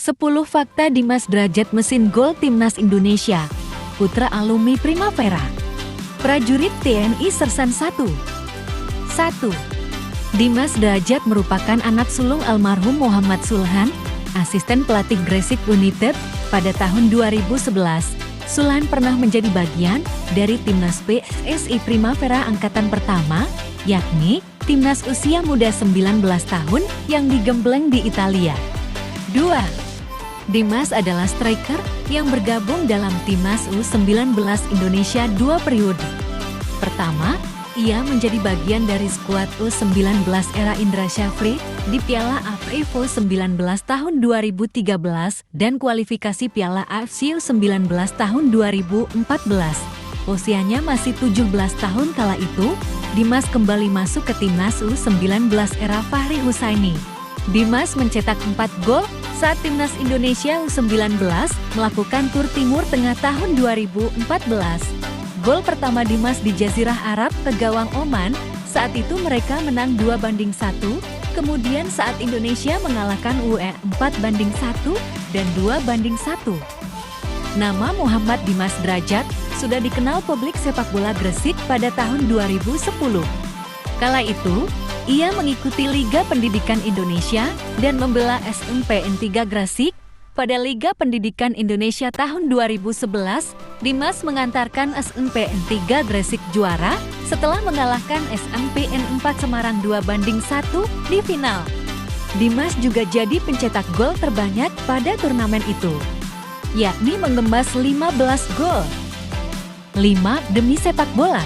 10 fakta Dimas Derajat mesin gol Timnas Indonesia. Putra alumni Primavera. Prajurit TNI Sersan 1. 1. Dimas Derajat merupakan anak sulung almarhum Muhammad Sulhan, asisten pelatih Gresik United. Pada tahun 2011, Sulhan pernah menjadi bagian dari Timnas PSSI Primavera Angkatan Pertama, yakni Timnas usia muda 19 tahun yang digembleng di Italia. 2. Dimas adalah striker yang bergabung dalam Timnas U19 Indonesia 2 periode. Pertama, ia menjadi bagian dari skuad U19 era Indra Syafri di Piala AFF U19 tahun 2013 dan kualifikasi Piala AFC U19 tahun 2014. Usianya masih 17 tahun kala itu, Dimas kembali masuk ke Timnas U19 era Fahri Husaini. Dimas mencetak 4 gol saat Timnas Indonesia U19 melakukan tur Timur Tengah tahun 2014. Gol pertama Dimas di Jazirah Arab ke gawang Oman, saat itu mereka menang 2-1, kemudian saat Indonesia mengalahkan UE 4-1 dan 2-1. Nama Muhammad Dimas Derajat sudah dikenal publik sepak bola Gresik pada tahun 2010. Kala itu, ia mengikuti Liga Pendidikan Indonesia dan membela SMPN 3 Gresik. Pada Liga Pendidikan Indonesia tahun 2011, Dimas mengantarkan SMPN 3 Gresik juara setelah mengalahkan SMPN 4 Semarang 2-1 di final. Dimas juga jadi pencetak gol terbanyak pada turnamen itu, yakni menggembas 15 gol. 5. Demi sepak bola.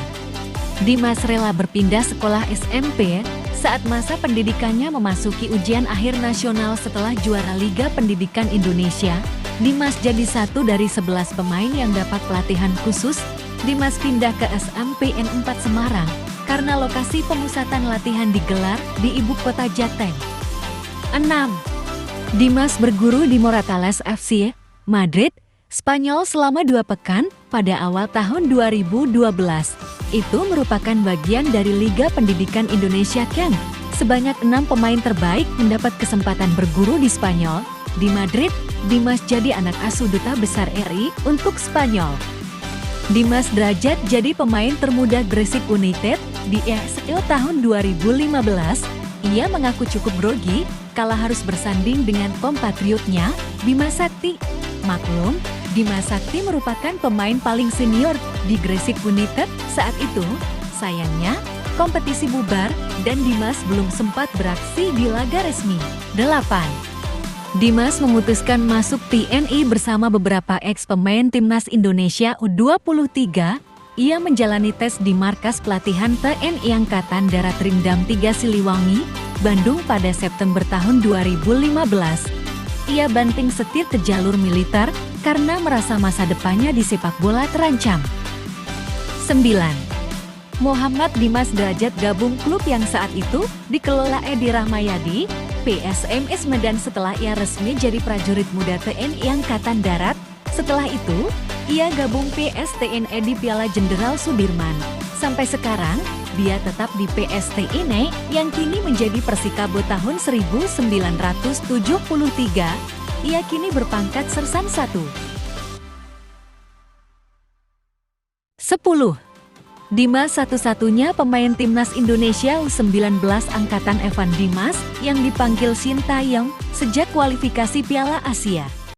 Dimas rela berpindah sekolah SMP saat masa pendidikannya memasuki ujian akhir nasional setelah juara Liga Pendidikan Indonesia. Dimas jadi satu dari 11 pemain yang dapat pelatihan khusus. Dimas pindah ke SMPN 4 Semarang karena lokasi pemusatan latihan digelar di ibu kota Jateng. 6. Dimas berguru di Moratales FC, Madrid, Spanyol selama 2 pekan pada awal tahun 2012. Itu merupakan bagian dari Liga Pendidikan Indonesia Camp. Sebanyak 6 pemain terbaik mendapat kesempatan berguru di Spanyol. Di Madrid, Dimas jadi anak asuh Duta Besar RI untuk Spanyol. Dimas Derajat jadi pemain termuda Gresik United di ESL tahun 2015. Ia mengaku cukup grogi kala harus bersanding dengan kompatriotnya, Bima Sakti. Maklum, Bima Sakti merupakan pemain paling senior di Gresik United saat itu. Sayangnya, kompetisi bubar dan Dimas belum sempat beraksi di laga resmi. 8. Dimas memutuskan masuk TNI bersama beberapa ex-pemain Timnas Indonesia U23. Ia menjalani tes di markas pelatihan TNI Angkatan Darat Rindam 3 Siliwangi, Bandung pada September tahun 2015. Ia banting setir ke jalur militer karena merasa masa depannya di sepak bola terancam. 9. Muhammad Dimas Derajat gabung klub yang saat itu dikelola Edi Rahmayadi, PSMS Medan setelah ia resmi jadi prajurit muda TNI Angkatan Darat. Setelah itu, ia gabung PSTNI di Piala Jenderal Sudirman. Sampai sekarang, dia tetap di PSTNI yang kini menjadi Persikabo tahun 1973. Ia kini berpangkat Sersan 1. 10. Dimas satu-satunya pemain Timnas Indonesia U19 Angkatan Evan Dimas yang dipanggil Shin Taeyong sejak kualifikasi Piala Asia.